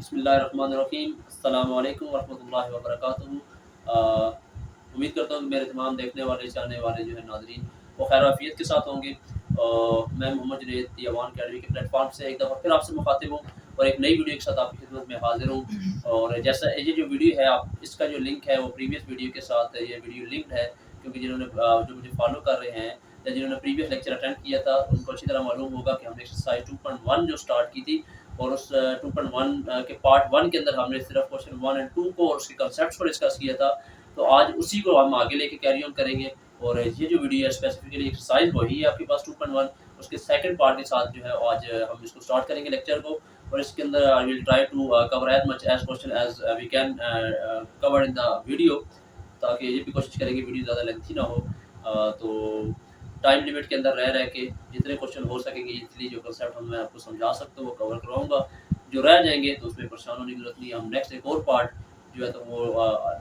बिस्मिल्लाहिर्रहमानिर्रहीम अस्सलामु अलैकुम वरहमतुल्लाहि वबरकातुहू। उम्मीद करता हूँ कि मेरे तमाम देखने वाले चाहने वाले जो है नाज़रीन वो खैर आफियत के साथ होंगे। मैं मोहम्मद जुनैद दी अवान अकेडमी के प्लेटफॉर्म से एक दफ़ा फिर आपसे मुखातिब हूँ और एक नई वीडियो के साथ आपकी खिदमत में हाजिर हूँ। और जैसा ये जो वीडियो है आप इसका जो लिंक है वो प्रीवियस वीडियो के साथ ये वीडियो लिंक्ड है, क्योंकि जिन्होंने जो मुझे फॉलो कर रहे हैं या जिन्होंने प्रीवियस लेक्चर अटेंड किया था उनको अच्छी तरह मालूम होगा कि हमने एक्सरसाइज 2.1 जो स्टार्ट की थी और उस 2.1 के पार्ट 1 के अंदर हमने सिर्फ क्वेश्चन 1 एंड 2 को और उसके कंसेप्ट्स को डिस्कस किया था। तो आज उसी को हम आगे लेके कैरी ऑन करेंगे और ये जो वीडियो है स्पेसिफिकली एक्सरसाइज वही है आपके पास 2.1 उसके सेकंड पार्ट के साथ जो है आज हम इसको स्टार्ट करेंगे लेक्चर को। और इसके अंदर I will try to cover as much as question as we can cover in the video, ताकि ये भी कोशिश करेंगे वीडियो ज़्यादा लेंथी ना हो। तो टाइम लिमिट के अंदर रह के जितने क्वेश्चन हो सकेंगे इजली जो कंसेप्ट हम मैं आपको समझा सकता हूँ वो कवर करवाऊंगा। जो रह जाएंगे तो उसमें परेशान होने की जरूरत नहीं है। हम नेक्स्ट एक और पार्ट जो है तो वो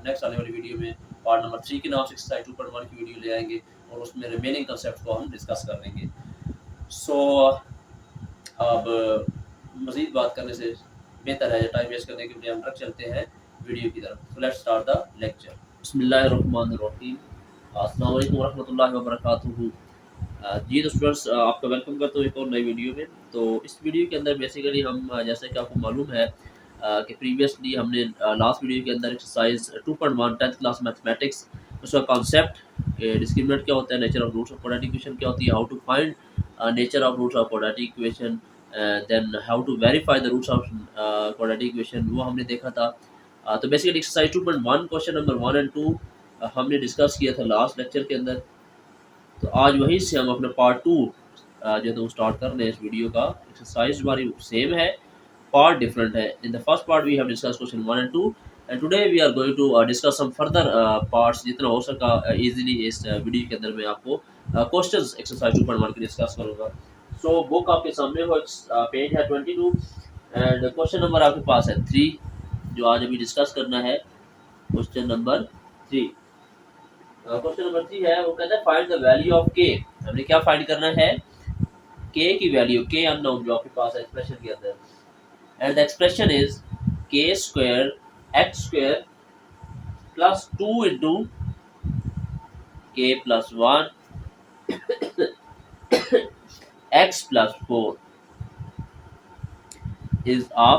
नेक्स्ट आने वाली वीडियो में पार्ट नंबर 3 के नाम से एक्सरसाइज 2.1 की वीडियो ले आएंगे और उसमें रिमेनिंग कंसेप्ट को हम डिस्कस कर लेंगे। सो अब मज़ीद बात करने से बेहतर है टाइम वेस्ट करने के बजाय हम रख चलते हैं वीडियो की तरफ। So let's start the lecture. बिस्मिल्लाहिर्रहमानिर्रहीम। अस्सलाम वालेकुम वरहमतुल्लाहि वबरकातुहू। जी तो स्टूडेंट्स आपका वेलकम करता हूँ एक और नई वीडियो में। तो इस वीडियो के अंदर बेसिकली हम जैसे कि आपको मालूम है कि प्रीवियसली हमने लास्ट वीडियो के अंदर एक्सरसाइज 2.1 10th क्लास मैथमेटिक्स उसका कॉन्सेप्ट डिस्क्रिमिनेंट क्या होता है, nature of roots of quadratic equation क्या होती है, how to find nature of roots of quadratic equation, then how to verify the roots of quadratic equation वो हमने देखा था। तो basically exercise 2.1 question number 1 and 2 हमने डिस्कस किया था लास्ट लेक्चर के अंदर। तो आज वहीं से हम अपना पार्ट 2 जो है तो स्टार्ट कर रहे हैं। इस वीडियो का एक्सरसाइज हमारी सेम है, पार्ट डिफरेंट है। In the first part we have discuss question 1 and 2 and today we are going to discuss some further parts जितना हो सका इजीली। इस वीडियो के अंदर मैं आपको क्वेश्चंस एक्सरसाइज 2.1 के डिस्कस करूंगा। सो बुक आपके सामने हो, पेज है 22 एंड क्वेश्चन नंबर आपके पास है 3 जो आज अभी डिस्कस करना है। क्वेश्चन नंबर 3 क्वेश्चन नंबर 3 है, वो कहता है फाइंड द वैल्यू ऑफ के। हमने क्या फाइंड करना है, के की वैल्यू, के अननोन जो आपके पास है एक्सप्रेशन के अंदर। And the expression is k square x square plus 2 into k plus 1 x plus 4 is a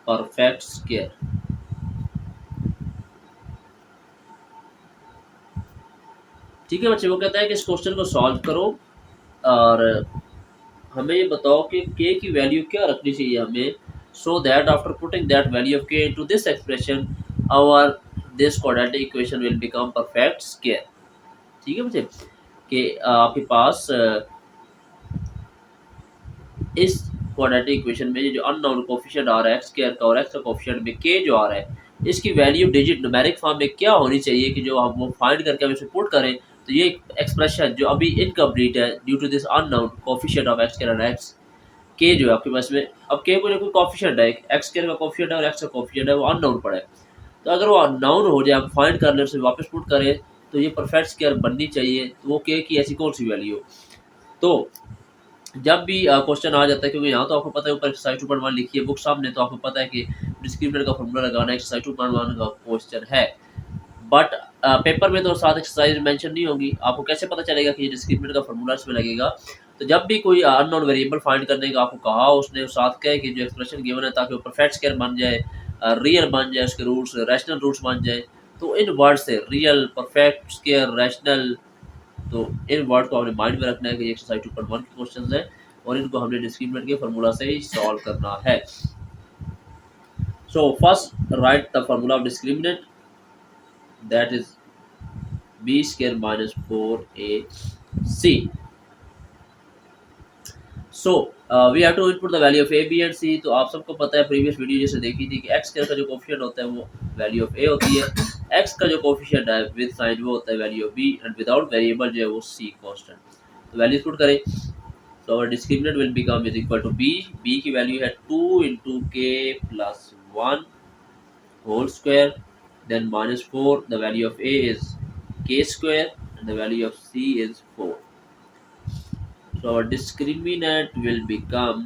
perfect square. ठीक है बच्चे, वो कहता है कि इस क्वेश्चन को सॉल्व करो और हमें ये बताओ कि के की वैल्यू क्या रखनी चाहिए हमें, so that after putting that value of k into this expression our this quadratic equation will become perfect square. ठीक है बच्चे, कि आपके पास इस क्वाड्रेटिक इक्वेशन में जो अननोन कोफिशिएंट आ रहा है एक्स स्क्वायर का और एक्स का कोफिशिएंट में के जो आ रहा है इसकी वैल्यू डिजिट न्यूमेरिक फॉर्म में क्या होनी चाहिए कि जो हम वो फाइंड करके हम इसे पुट करें। तो ये एक्सप्रेशन जो अभी इनकम्प्लीट है due to this unknown coefficient of x square and x, k जो है आपके पास में, अब के को जो कोई कोफिशिएंट है एक्स स्क्वायर का कोफिशिएंट है और एक्स का कोफिशिएंट है वो अननोन पड़ा है। तो अगर वो अननोन हो जाए हम फाइंड कर लें उसे वापस पुट करें तो ये परफेक्ट स्क्वायर बननी चाहिए। तो वो के की ऐसी कौन सी वैल्यू हो। तो जब भी क्वेश्चन आ जाता है, क्योंकि यहाँ तो आपको पता है ऊपर एक्सरसाइज 2.1 लिखी है बुक सामने, तो आपको पता है कि डिस्क्रिमिनेंट का फॉर्मूला लगाना एक्सरसाइज 2.1 का क्वेश्चन है। बट पेपर में तो साथ एक्सरसाइज मेंशन नहीं होगी, आपको कैसे पता चलेगा कि ये डिस्क्रिमिनेंट का फॉर्मूला इसमें लगेगा। तो जब भी कोई अननोन वेरिएबल फाइंड करने का आपको कहा उसने साथ कहे कि जो एक्सप्रेशन गिवन है ताकि वो परफेक्ट स्क्वायर बन जाए, रियल बन जाए, उसके रूट्स रैशनल रूट्स बन जाए, तो इन वर्ड से रियल, परफेक्ट स्क्वायर, रैशनल, तो इन वर्ड को हमने माइंड में रखना है कि ये एक्सरसाइज 2.1 के क्वेश्चंस हैं और इनको हमने डिस्क्रिमिनेंट के फार्मूला से ही सॉल्व करना है। So first write the formula of discriminant, that is b square minus 4ac. So we have to input the value of a b and c। तो आप सबको पता है प्रीवियस वीडियो जैसे देखी थी कि x स्क्वायर का जो कोफिशिएंट होता है वो वैल्यू ऑफ a होती है, x का जो कोफिशिएंट है विद साइन वो होता है value of b and without variable जो है वो c कांस्टेंट। तो वैल्यूज पुट करें तो our discriminant will become is equal to b की वैल्यू है 2 into k plus 1 whole square, then minus 4, the value of a is k square and the value of c is 4. So our discriminant will become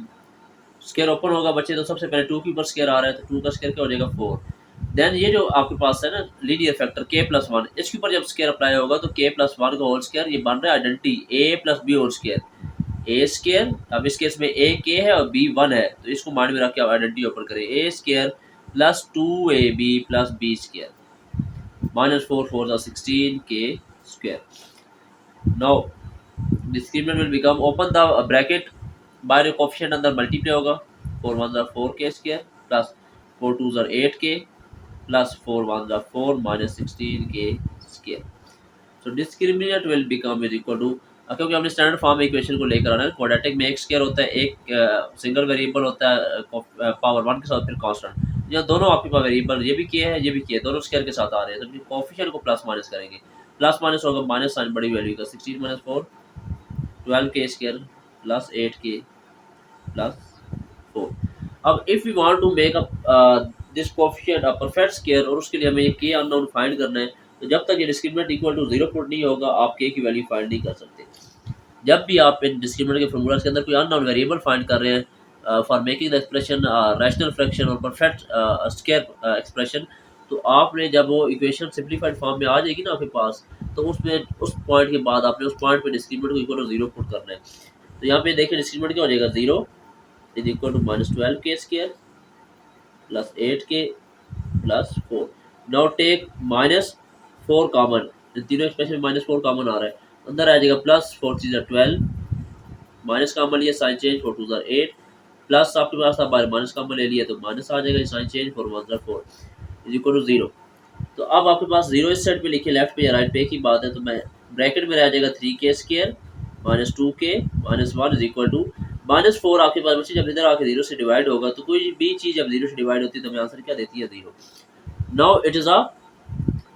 square open होगा बच्चे तो सबसे पहले 2 के ऊपर square आ रहा है तो 2 का स्क्वायर क्या हो जाएगा 4। देन ये जो आपके पास है ना लीनियर फैक्टर k+1, इसके ऊपर जब स्क्वायर अप्लाई होगा तो k+1 का होल स्क्वायर, ये बन रहा है identity a+b whole square. A square, अब इस केस में a k है और b 1 है तो इसको माइंड में रख के आप आइडेंटिटी ओपन करें, a square plus 2ab plus b square minus 4 4 16 k स्क्वायर। Now discriminant will become open the bracket by the coefficient अंदर मल्टीप्लाई होगा 4 1 4k square plus 4 2 8k plus 4 1 4 minus 16k square. So discriminant will become is equal to, क्योंकि हमने standard form में equation को लेकर आना है, क्वाड्रेटिक में एक स्क्वायर होता है, एक सिंगल वेरिएबल होता है पावर 1 के साथ फिर कांस्टेंट, या दोनों आपके पास वेरिएबल ये भी k है ये भी k है, दोनों स्क्वायर के साथ आ रहे हैं तो कोएफिशिएंट को प्लस माइनस करेंगे, प्लस माइनस होगा माइनस साइन बड़ी वैल्यू का 16 minus 4 12k square plus 8k plus 4। अब if we want to make up this coefficient a perfect square और उसके लिए हमें ये k अननोन फाइंड करना है, तो जब तक ये डिस्क्रिमिनेंट इक्वल टू 0 पुट नहीं होगा आप k की वैल्यू फाइंड नहीं कर सकते। जब भी आप इन डिस्क्रिमिनेंट के फॉर्मूलाज के अंदर कोई अननोन वेरिएबल फाइंड कर रहे हैं for making the expression rational fraction और परफेक्ट स्क्वायर एक्सप्रेशन, तो आपने जब वो इक्वेशन सिंपलीफाइड फॉर्म में आ जाएगी ना आपके पास, तो उसमें उस पॉइंट के बाद आपने उस पॉइंट पे डिस्क्रिमिनेंट को इक्वल टू 0 पुट करना है। तो यहाँ पे देखिए डिस्क्रिमिनेंट क्या हो जाएगा 0 is equal to minus 12k square plus 8k plus 4। Now take minus 4 common, तीनों एक्सप्रेशन में माइनस 4 कॉमन आ रहा है, अंदर आ जाएगा प्लस 4 3 12 माइनस कॉमन लिया साइन चेंज 4 2 8 प्लस आपके पास था माइनस कॉमन ले लिया तो माइनस आ जाएगा sign change 4 1 4 is equal to 0। तो अब आपके पास 0 इस साइड पे लिखे लेफ्ट पे या राइट पे की बात है, तो मैं ब्रैकेट में रह जाएगा 3k square minus 2k minus 1 is equal to minus 4 आपके पास बच्चे जब इधर आके 0 से डिवाइड होगा तो कोई भी चीज़ जब 0 से डिवाइड होती है तो हमें आंसर क्या देती है 0। Now it is a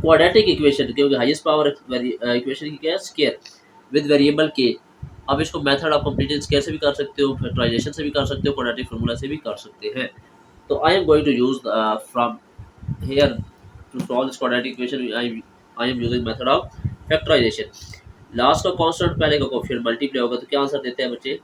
quadratic equation, क्योंकि हाईएस्ट पावर इक्वेशन की क्या है स्क्वायर विद वेरिएबल k। अब इसको मेथड आप कंप्लीटेड स्क्वायर से भी कर सकते हो, फैक्टराइजेशन से भी कर सकते हो, क्वाड्रेटिक फार्मूला से भी कर सकते हैं। तो I am going to use from here to solve this quadratic equation I am using method of factorization। Last का कांस्टेंट पहले का कोएफिशिएंट मल्टीप्लाई होगा तो क्या आंसर देते हैं बच्चे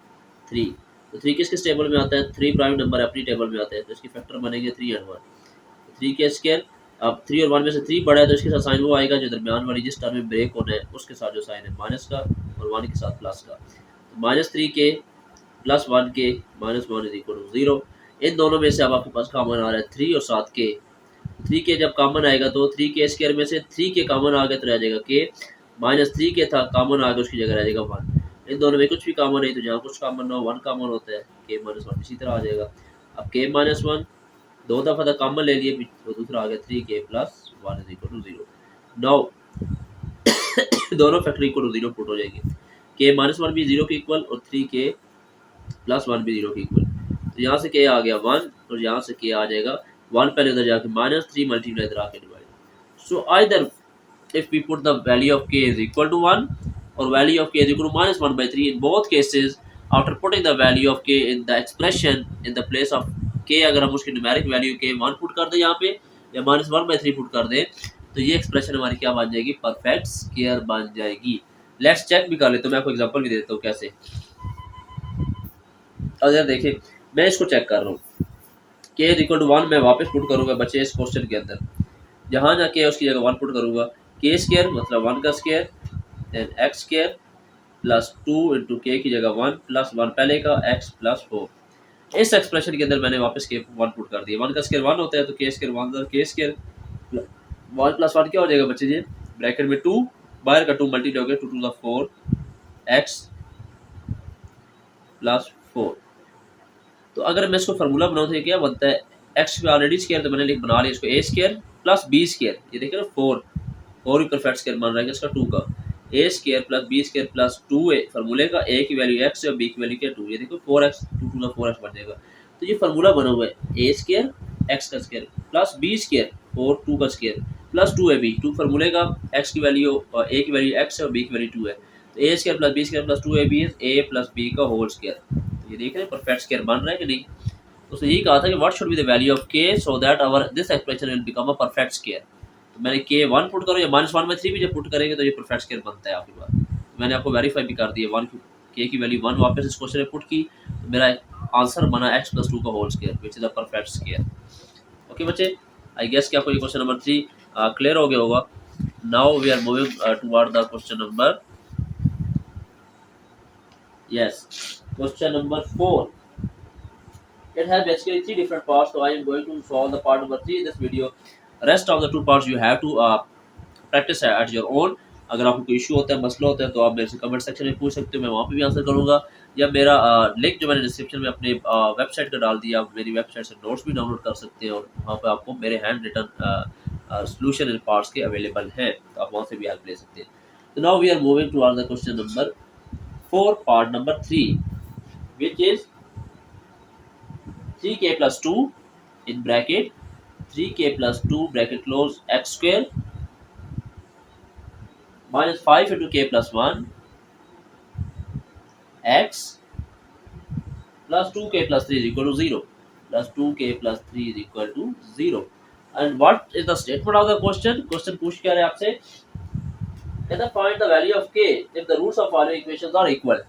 3। तो 3 किस टेबल में आता है, 3 प्राइम नंबर अपनी टेबल में आता है तो इसके फैक्टर बनेंगे 3 और 1। 3 के स्क्वायर, अब 3 और 1 में से 3 बड़ा है तो इसके साथ साइन वो आएगा जो दरमियान वाली जिस टर्म में ब्रेक होना है उसके साथ जो साइन है माइनस का और 1 के साथ प्लस का, तो minus 3k plus 1k minus 1 is equal to 0। इन दोनों में से अब आपके पास कॉमन आ रहा है 3 और 7k, 3k जब कॉमन आएगा तो 3k स्क्वायर में से 3k कॉमन आ गया तो रह जाएगा k माइनस 3k था कॉमन आ गया उसकी जगह रह जाएगा 1। इन दोनों में कुछ भी कॉमन नहीं तो जहाँ कुछ कॉमन ना हो 1 कॉमन होता है, k माइनस 1 इसी तरह आ जाएगा। अब k माइनस 1 दो दफ़ा था कॉमन ले लिए तो दूसरा आ गया 3k plus 1 is equal to 0। Now दोनों फैक्टर इक्वल टू 0 पुट हो जाएंगे, k माइनस 1 भी 0 के इक्वल और 3k प्लस 1 भी 0 के इक्वल, तो यहाँ से k आ गया 1 और यहाँ से k आ जाएगा 1 पहले उधर जाके माइनस 3 मल्टीप्लाई इधर आके divide. So either if we put the value of k is equal to 1 or value of k is equal to minus 1 by 3, in both cases after putting the value of k in the expression in the place of k, अगर हम उसकी numeric value k 1 put कर दें यहाँ पे या minus 1 by 3 put कर दें तो ये एक्सप्रेशन हमारी क्या बन जाएगी, परफेक्ट स्क्वायर बन जाएगी। लेट्स चेक भी कर लेते हो, मैं आपको एग्जांपल भी देता हूँ कैसे। अगर देखिए मैं इसको चेक कर रहा हूँ k इज इक्वल टू 1 मैं वापस पुट करूँगा बच्चे इस क्वेश्चन के अंदर, जहाँ जाके उसकी जगह 1 पुट करूँगा k स्क्वायर मतलब 1 का square then x square plus 2 into k की जगह 1 प्लस 1 पहले का x प्लस 4। इस एक्सप्रेशन के अंदर मैंने वापस k 1 पुट कर दिया, 1 का स्क्वायर 1 होता है तो k square 1 k square 1 plus 1 क्या हो जाएगा बच्चे जी, ब्रैकेट में 2 बाहर का 2 मल्टीप्लाई हो गया 2 टू द 4 x प्लस 4। तो अगर मैं इसको फार्मूला बनाऊँ तो ये क्या बनता है, x पे ऑलरेडी स्क्वायर तो मैंने बना लिया इसको a square plus b square, ये देखिए ना 4 परफेक्ट स्क्वायर बन रहा है इसका 2 का, a square plus b square plus 2a फार्मूले का, a की वैल्यू x है और b की वैल्यू क्या 2, ये देखो 4x 2 टू द 4x बन जाएगा। तो ये फार्मूला बना हुआ है a स्क्वायर x का स्क्वायर प्लस b स्क्वायर 4 2 का स्क्वायर प्लस 2ab 2 फार्मूले का, x की वैल्यू a की वैल्यू x है और b की वैल्यू 2 है, तो a square plus b square plus 2ab is a plus b का होल स्क्वायर। ये देख रहे हैं परफेक्ट स्क्वायर बन रहा है कि नहीं। तो उसने यही कहा था कि what should be the value of k so that our this expression will become a perfect square. तो मैंने k 1 पुट करो या माइनस 1 में 3 भी जब पुट करेंगे तो ये परफेक्ट स्क्वायर बनता है आपके पास। मैंने आपको वेरीफाई भी कर दिया 1 k की वैल्यू 1 वापस इस क्वेश्चन में पुट की तो मेरा आंसर बना x प्लस 2 का whole square which is a perfect square. Okay बच्चे, आई गेस कि आपको ये क्वेश्चन नंबर 3 क्लियर हो गया होगा। Now we are moving toward the question number question number 4। It has basically three different parts, so I am going to solve the part number 3 in this video. Rest of the two parts you have to practice at your own. अगर आपको कोई issue होता है, मसला होता है, तो आप मेरे से कमेंट सेक्शन में पूछ सकते हो, मैं वहाँ पे भी आंसर करूँगा। या मेरा लिंक जो मैंने डिस्क्रिप्शन में अपने वेबसाइट का डाल दिया, आप मेरी वेबसाइट से नोट्स भी डाउनलोड कर सकते हैं और वहाँ पे आपको मेरे handwritten solution in parts के अवेलेबल हैं, तो आप वहाँ से भी हेल्प ले सकते हैं। तो now we are moving to the question number 4 part number 3 which is 3k plus 2 in bracket 3k plus 2 bracket close x square minus 5 into k plus 1 x plus 2k plus 3 is equal to 0 plus 2k plus 3 is equal to 0। and what is the statement of the question पूछ क्या रहा है आपसे, कहता find the value of k if the roots of following equations are equal।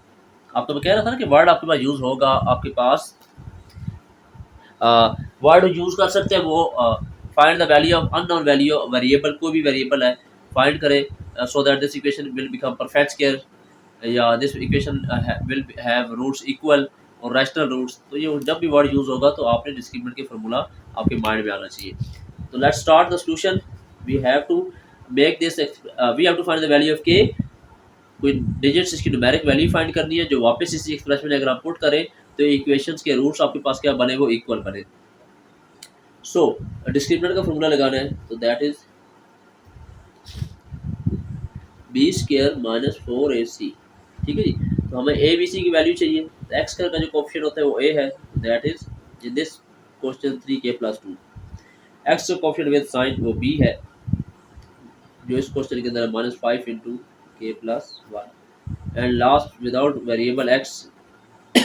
आपको मैं कह रहा था ना कि वर्ड आपके पास यूज होगा, आपके पास वर्ड यूज कर सकते हैं वो find the value of unknown value variable, कोई भी वेरिएबल है फाइंड करें so that this equation will become perfect square या this equation will have roots equal और रैशनल रूट्स। तो ये जब भी वर्ड यूज होगा तो आपने डिस्क्रिमिनेंट के फार्मूला आपके माइंड में आना चाहिए। तो let's start the solution. We have to make this we have to find the value of k, कोई डिजिट्स इसकी न्यूमेरिक वैल्यू फाइंड करनी है, जो वापस इसी एक्सप्रेशन में अगर आप पुट करें तो इक्वेशंस के रूट्स आपके पास क्या बने, वो इक्वल बने। सो डिस्क्रिमिनेंट का फॉर्मूला लगाना है, तो that is b square minus 4ac। ठीक है जी, तो हमें ए बी सी की वैल्यू चाहिए, तो एक्स का जो कोएफिशिएंट होता है वो ए है, that is in this question 3k plus 2। X का कोएफिशिएंट विद साइन वो बी है, जो इस क्वेश्चन के अंदर minus 5 into k plus 1 and last without variable x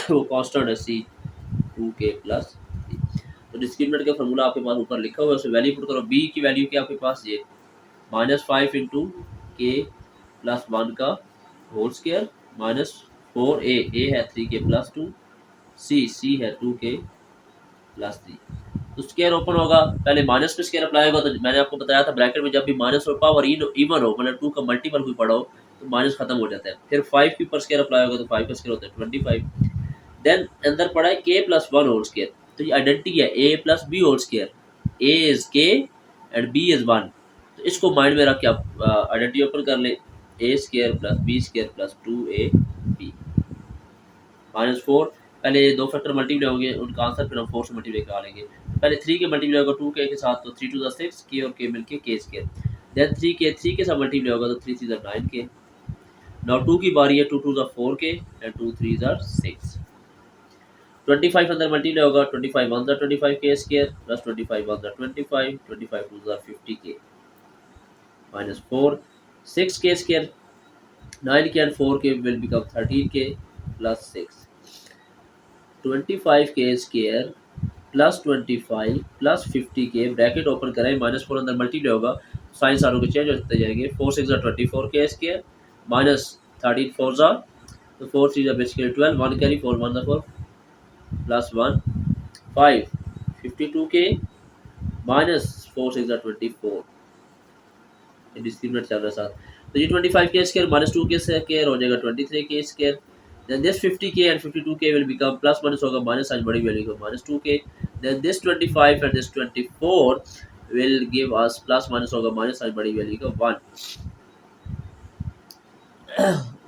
वो कांस्टेंट है सी 2k plus 3। तो डिस्क्रिमिनेंट का फॉर्मूला आपके पास ऊपर लिखा हुआ है, उसमें वैल्यू पुट करो। बी की वैल्यू क्या आपके पास, ये माइनस 5 इंटू के प्लस 1 का होल स्क्वायर माइनस 4a, ए है 3k plus 2, सी है 2k plus 3। तो स्क्वायर ओपन होगा, पहले माइनस पे स्क्वायर अप्लाई होगा, तो मैंने आपको बताया था ब्रैकेट में जब भी माइनस और पावर इवन हो, मतलब 2 का मल्टीपल कोई पड़ा हो तो माइनस खत्म हो जाता है। फिर 5 के ऊपर स्क्वायर अप्लाई होगा तो 5 का स्क्वायर होता है 25। देन अंदर पड़ा है k plus 1 होल स्क्वायर, तो ये आइडेंटिटी है a plus b whole square, a is k and b is 1। तो इसको माइंड में रख के आप आइडेंटिटी ओपन कर ले, a square plus b square plus 2ab minus 4। पहले ये दो फैक्टर मल्टीप्लाई होंगे, उनका आंसर फिर हम 4 से मल्टीप्लाई करा लेंगे। पहले 3 के मल्टीप्लाई होगा 2k के साथ, तो 3 to the 6 k और k मिलके k स्क्वायर। देन 3 के साथ मल्टीप्लाई होगा तो 3 3 is 9k। नाउ 2 की बारी है, 2 2 is 4k एंड 2 3 is 6। 25 अंदर मल्टीप्लाई होगा, 25 1 is 25k square plus 25 1 is 25, 25 2 is 50k minus 4 6k square, 9k and 4k will become 13k plus 6, 25k square plus 25 plus 50k bracket open करें, minus 4 अंदर multiply होगा, sign सारों के change होते जाएंगे। 4 6 is 24k square minus 13 4 is, तो 4 3 is basically 12, 1 carry 4 1 is 4 plus 1 5 52k minus 4 6 is 24। Discriminant चल रहा है साथ, तो ये 25k square minus 2k square हो जाएगा 23k square. then this 50k and 52k will become plus minus होगा, माइनस साइन बड़ी वैल्यू को minus 2k। then this 25 and this 24 will give us plus minus होगा, माइनस साइन बड़ी value का 1।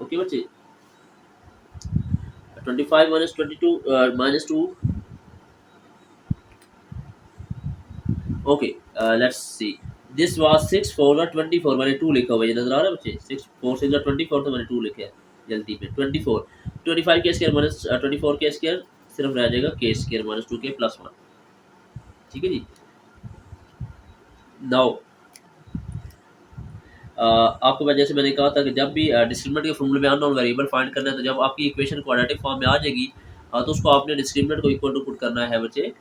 Okay बच्चे, 25 minus 22 minus 2। okay, let's see, this was 6 4 or 24, मैंने 2 लिखा हुआ है, ये नजर आ रहा है बच्चे, 6 4 6 or 24, तो मैंने 2 लिखा है जल्दी में। 24 25 के स्क्वायर माइनस 24 के स्क्वायर सिर्फ रह जाएगा k square minus 2k plus 1। ठीक है जी। नाउ आपको मैं जैसे मैंने कहा था कि जब भी डिस्क्रिमिनेंट के फॉर्मूले में अननोन वेरिएबल फाइंड करना है, तो जब आपकी इक्वेशन क्वाड्रेटिक फॉर्म में आ जाएगी तो उसको आपने डिस्क्रिमिनेंट को इक्वल टू पुट करना है बच्चे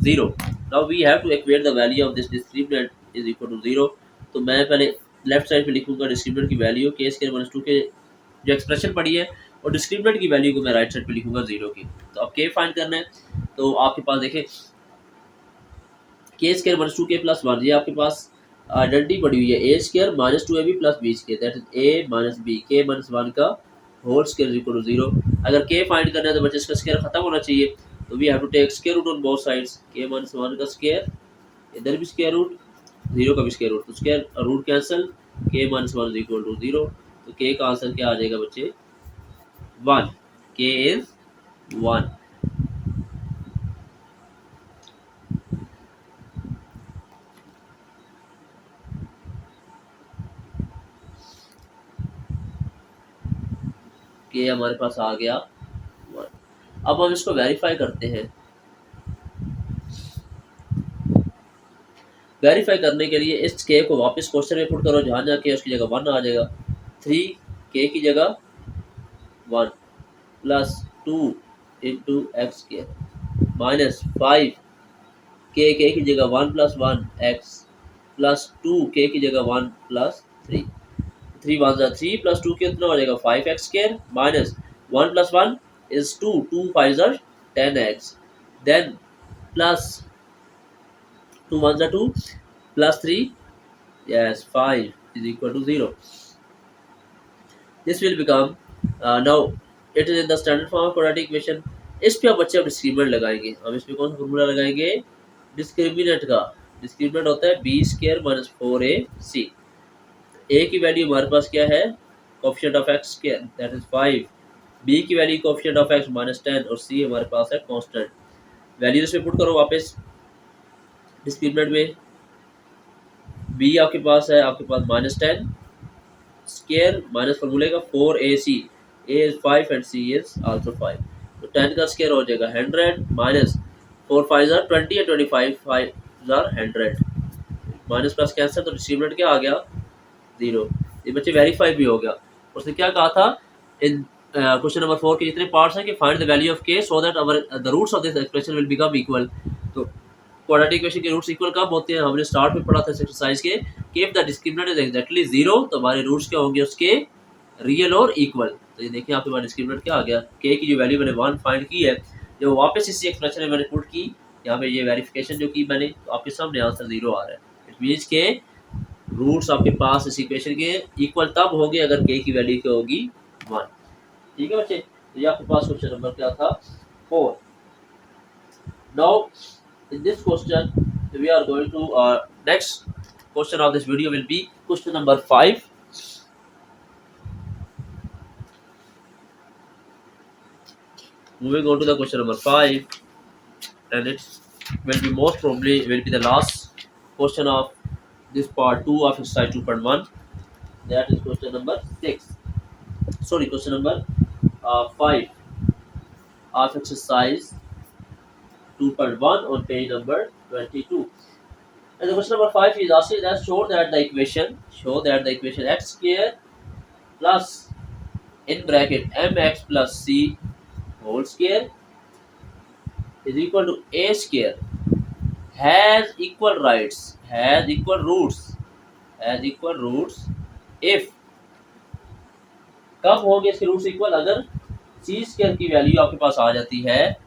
0। Now we have to equate the value of this discriminant is equal to 0। तो मैं पहले लेफ्ट साइड पे लिखूंगा डिस्क्रिमिनेंट की value k square minus 2k, जो एक्सप्रेशन पड़ी है और डिस्क्रिमिनेंट की वैल्यू को मैं राइट साइड पे लिखूंगा 0 की। तो अब के फाइंड करना है, तो आपके पास देखें के स्क्वायर माइनस 2k प्लस 1, ये आपके पास आइडेंटिटी पड़ी हुई है a square minus 2ab plus b square, that is a minus b, k minus 1 का होल स्क्वायर इक्वल टू 0। अगर के फाइंड करना है तो बच्चे इसका स्क्वायर खत्म होना चाहिए, तो we have to take square root on both sides, k minus 1 का स्क्वायर, इधर भी स्क्वायर रूट, 0 का भी स्क्वायर रूट, तो स्क्वायर रूट कैंसिल, के माइनस 1 इज इक्वल टू 0। तो के का आंसर क्या आ जाएगा बच्चे 1, के इज 1। के हमारे पास आ गया 1। अब हम इसको वेरीफाई करते हैं। वेरीफाई करने के लिए इस के को वापस क्वेश्चन में पुट करो, जहाँ जहाँ के उसकी जगह 1 आ जाएगा, 3 के की जगह 1 plus 2 into x square minus 5 के की जगह 1 प्लस 1 एक्स प्लस 2 के की जगह 1 प्लस 3, 3 1 जा 3 प्लस 2 कितना हो जाएगा 5x square minus 1 plus 1 is 2, 2 5 जा 10x, देन प्लस 2 1 जा 2 plus 3, yes 5 is equal to 0. This will become now it is in the standard form of quadratic equation. इस पे अब बच्चे अब डिस्क्रिमिनेंट लगाएंगे। हम इस पे कौन सा फॉर्मूला लगाएंगे, डिस्क्रिमिनेंट का। डिस्क्रिमिनेंट होता है बी स्क्वायर माइनस 4ac। ए की वैल्यू हमारे पास क्या है, coefficient of x square that is 5, b की value coefficient of x minus 10 और सी हमारे पास है कांस्टेंट। वैल्यू इसमें पुट करो वापस डिस्क्रिमिनेंट में, बी आपके पास है आपके पास माइनस 10 स्क्वायर माइनस फॉर्मूले का 4ac, a is 5 and c is also 5, तो 10 का स्क्वायर हो जाएगा 100 minus 4 5 are 20 and 25 5 are 100, minus plus cancel, तो डिस्क्रिमिनेंट क्या आ गया 0। ये बच्चे वेरीफाई भी हो गया। उसने क्या कहा था इन क्वेश्चन नंबर 4 के जितने पार्ट्स हैं कि find the value of k so that our the roots of this expression will become equal. तो क्वाड्रेटिक इक्वेशन के रूट्स इक्वल कब होते हैं, हमने स्टार्ट में पढ़ा था इस एक्सरसाइज के कि if the discriminant is exactly 0 तो हमारे रूट्स क्या होंगे उसके रियल और इक्वल। तो ये देखिए आपके पास डिस्क्रिमिनेंट क्या आ गया, के की जो वैल्यू मैंने 1 फाइंड की है, जो वापस इसी एक्सप्रेशन में मैंने पुट की, यहाँ पे ये वेरिफिकेशन जो की मैंने, तो आपके सामने आंसर 0 आ रहा है। इट मीन्स के रूट्स आपके पास इस इक्वेशन के इक्वल तब होंगे अगर के की वैल्यू क्या होगी 1। ठीक है बच्चे, तो ये आपके पास क्वेश्चन नंबर क्या था 4। Now in this question we are going to next question of this video will be question number 5. Moving on to the question number 5, and it will be most probably will be the last question of this part 2 of exercise 2.1, that is question number 6, sorry question number 5 of exercise 2.1 on page number 22. And the question number 5 is asking that show that the equation x square plus in bracket mx plus c whole square is equal to a square has equal roots if कब होंगे इसके roots equal, अगर c square की value आपके पास आ जाती है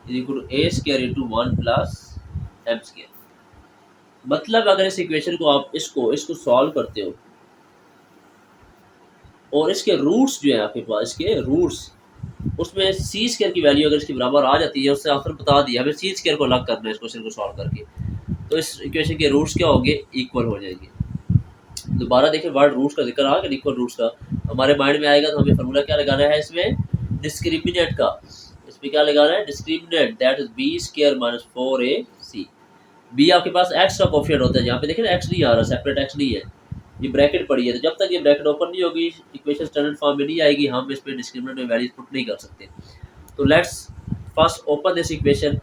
is equal to a square into 1 plus m square। मतलब अगर इस इक्वेशन को आप इसको सॉल्व करते हो और इसके रूट्स जो है आपके पास, इसके रूट्स उसमें सी स्क्वायर की वैल्यू अगर इसके बराबर आ जाती है, उससे आंसर बता दिया, हमें सी स्क्वायर को अलग करना है इस क्वेश्चन को सॉल्व करके, तो इस इक्वेशन के रूट्स क्या होंगे इक्वल हो जाएंगे। दोबारा देखिए वर्ड रूट्स का जिक्र आ गया, इक्वल रूट्स का हमारे माइंड में आएगा, तो हमें फॉर्मूला क्या लगाना है इसमें डिस्क्रिमिनेंट का, इसमें क्या लगाना है discriminant that is b square minus 4ac। B आपके पास एक्स का कोएफिशिएंट होता है, यहाँ पे देखिए ना एक्स नहीं आ रहा, सेपरेट एक्स नहीं है, ये ब्रैकेट पड़ी है, तो जब तक ये ब्रैकेट ओपन नहीं होगी इक्वेशन स्टैंडर्ड फॉर्म में नहीं आएगी, हम इस पे डिस्क्रिमिनेंट में वैल्यूज पुट नहीं कर सकते। तो let's first open this equation,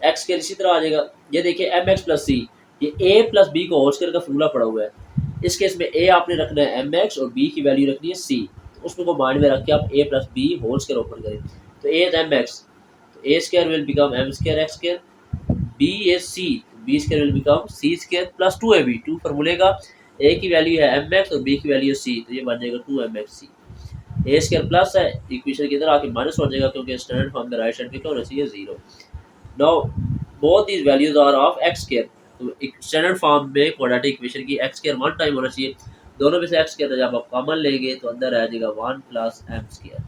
x के इसी तरह आ जाएगा, ये देखिए एम एक्स प्लस सी, ये ए प्लस बी को होल स्क्वायर का फॉर्मूला पड़ा हुआ है, इस केस में ए आपने रखना है एम एक्स और बी की वैल्यू रखनी है सी, तो उसमें को माइंड में रख के आप a plus b whole square open करें, तो ए इज एम एक्स, तो a square will become m square x square, b is c, b square will become c square plus 2ab, 2 फॉर्मूले का, ए की वैल्यू है m x और b की value c, तो ये बन जाएगा 2mxc। ए स्क्वायर प्लस है, इक्वेशन के इधर आके माइनस हो जाएगा क्योंकि स्टैंडर्ड फॉर्म में राइट साइड पे क्या होना चाहिए, 0। Now both these values are of x square, तो एक स्टैंडर्ड फॉर्म में क्वाड्रेटिक इक्वेशन की एक्स स्क्वायर 1 टाइम होना चाहिए। दोनों में से एक्स स्क्वायर जब आप कॉमन लेंगे तो अंदर आ जाएगा 1 प्लस एम स्क्वायर,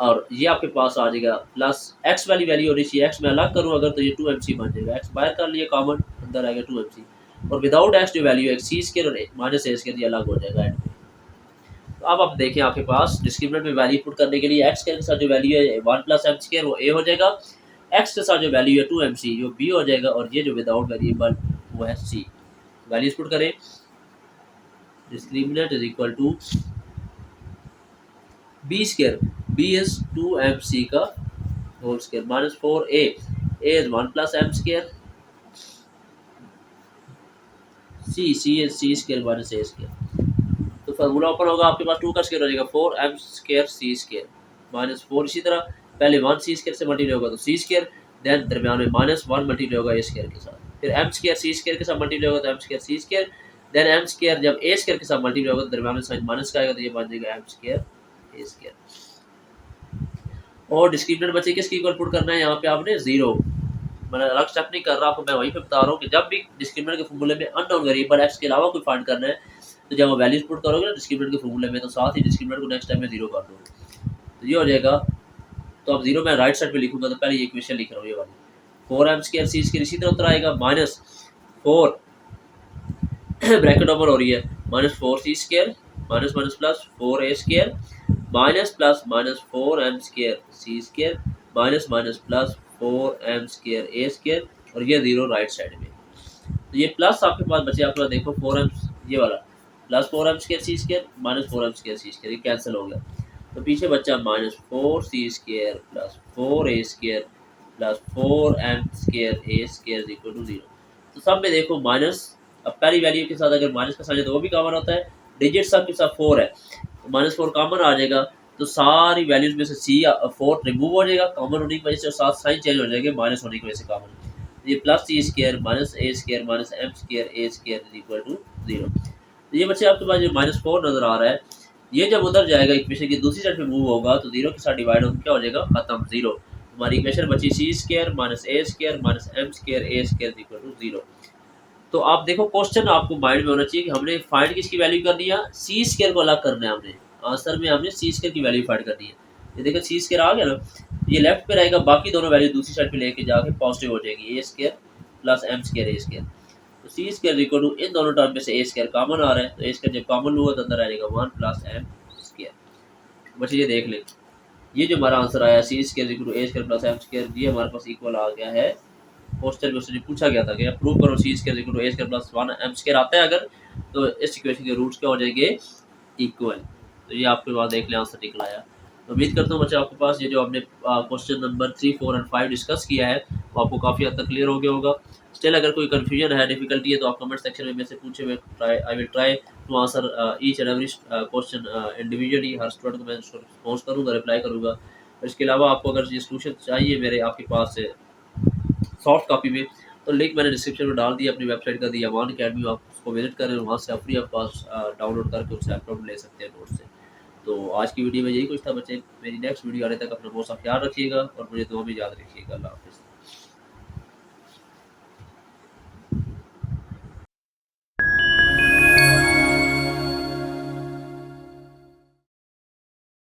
और ये आपके पास आ जाएगा प्लस एक्स वाली वैल्यू होनी चाहिए, एक्स में अलग करूँ अगर तो ये 2mc बन जाएगा, एक्स बाहर कर लिए कॉमन, अंदर आएगा 2mc, और विदाउट एक्स जो वैल्यू है सी स्क्वायर और माइनस ए स्क्वायर ये अलग हो जाएगा एंड में। तो अब आप देखें आपके पास डिस्क्रिमिनेंट में वैल्यू पुट करने के लिए एक्स के साथ जो वैल्यू है 1 प्लस एम स्क्वायर वो ए हो जाएगा, एक्स के साथ जो वैल्यू है 2mc जो बी हो जाएगा, और ये जो विदाउट वेरिएबल वो है सी। वैल्यूज पुट करें, discriminant is equal to b square, b is 2mc का whole square minus 4a, a is 1 plus m square, c is c square minus a square। तो फार्मूला ओपन होगा आपके पास 2 का square हो जाएगा 4m square c square minus 4, इसी तरह पहले 1 c square से मल्टीप्लाई होगा तो c square, देन दरमियान में माइनस 1 मल्टीप्लाई होगा a square के साथ, फिर m square c square के साथ मल्टीप्लाई होगा तो m square c square, then m square जब a square के साथ मल्टीप्लाई होगा तो दरमियान में साइन माइनस का आएगा तो ये बन जाएगा m square a square। और डिस्क्रिमिनेंट बच्चे किसकी इक्वल पुट करना है, यहाँ पे आपने 0, मैं अलग स्टेप नहीं कर रहा आपको, मैं वहीं पे बता रहा हूँ कि जब भी डिस्क्रिमिनेंट के फॉर्मूले में अननोन वेरिएबल एक्स के अलावा कोई फाइंड करना है तो जब वो वैल्यूज पुट करोगे ना डिस्क्रिमिनेंट के फॉर्मूले में तो साथ ही डिस्क्रिमिनेंट को नेक्स्ट टाइम में 0 कर दो, तो ये हो जाएगा। तो अब 0 मैं राइट साइड पे लिखूंगा तो पहले ये इक्वेशन लिख रहा हूँ, ये वाली 4m स्क्वायर c स्क्वायर इसी तरह उत्तर आएगा माइनस 4 ब्रैकेट ओवर हो रही है minus 4c square minus minus plus 4a square minus plus minus 4m square c square minus minus plus 4m square a square, और ये 0 राइट साइड में। तो ये प्लस आपके पास बचे, आपके पास देखो 4m ये वाला plus 4m square c square minus 4m square c square, ये कैंसिल हो गया, तो पीछे बचा minus 4c square plus 4a square plus 4m square a square equal to 0। तो सब में देखो माइनस, अब पहली वैल्यू के साथ अगर माइनस का साइन है तो वो भी कॉमन होता है, डिजिट सब के साथ 4 है तो माइनस 4 कॉमन आ जाएगा, तो सारी वैल्यूज में से सी 4 रिमूव हो जाएगा कॉमन होने की वजह से, और साथ साइन चेंज हो जाएगा माइनस होने की वजह से कॉमन, ये plus c square minus a square minus m square a square is equal to 0। तो ये बच्चे आपके पास जो माइनस 4 नजर आ रहा है, ये जब उधर जाएगा इक्वेशन की दूसरी साइड पे मूव होगा तो 0 के साथ डिवाइड होकर क्या हो जाएगा, खत्म 0। हमारी इक्वेशन बची c square minus a square minus m square a square is equal to 0। तो आप देखो क्वेश्चन आपको माइंड में होना चाहिए कि हमने फाइंड किसकी वैल्यू कर दिया, सी स्क्वायर को अलग करना है, हमने आंसर में हमने सी स्क्वायर की वैल्यू फाइंड करनी है। ये देखो सी स्क्वायर आ गया ना, ये लेफ्ट पे रहेगा, बाकी दोनों वैल्यू दूसरी साइड पे लेके जाके पॉजिटिव हो जाएगी, ए square plus m square a square. तो सी स्क्वायर इक्वल टू इन दोनों टर्म में से ए स्क्वायर कॉमन आ रहा है, तो ए स्क्वायर जब कॉमन हुआ तो अंदर आएगा 1 प्लस एम स्क्वायर। बच्चे ये देख ले, ये जो हमारा आंसर आया c square equal to a square plus m square, ये हमारे पास इक्वल आ गया है। क्वेश्चन में उससे पूछा गया था कि प्रूव करो c square equal to a square plus 1 m square आता है अगर, तो इस इक्वेशन के रूट्स क्या हो जाएंगे, इक्वल। तो ये आपके पास देख ले आंसर निकला आया। तो उम्मीद करता हूँ बच्चे आपके पास ये जो हमने क्वेश्चन नंबर 3, 4 एंड 5 डिस्कस किया है वो आपको काफ़ी हद तक क्लियर हो गया होगा। स्टिल अगर कोई कन्फ्यूजन है, डिफिकल्टी है तो आप कमेंट सेक्शन में मेरे से पूछे हुए, I will try to answer each and every question individually. हर स्टूडेंट को मैं रिस्पॉन्स करूँगा, रिप्लाई करूँगा। और इसके अलावा आपको अगर ये सोल्यूशन चाहिए मेरे आपके पास से सॉफ्ट कॉपी में, तो लिंक मैंने डिस्क्रिप्शन में डाल दिया अपनी वेबसाइट का, दी अमान अकेडमी, आप उसको विजिट करें, वहाँ से आप फ्री ऑफ कॉस्ट डाउनलोड करके उससे अपलोड ले सकते हैं नोट से। तो आज की वीडियो में यही कुछ था बच्चे, मेरी नेक्स्ट वीडियो आने तक अपना बहुत सा ख्याल रखिएगा और मुझे दुआ में याद रखिएगा। अल्लाह हाफ़िज़।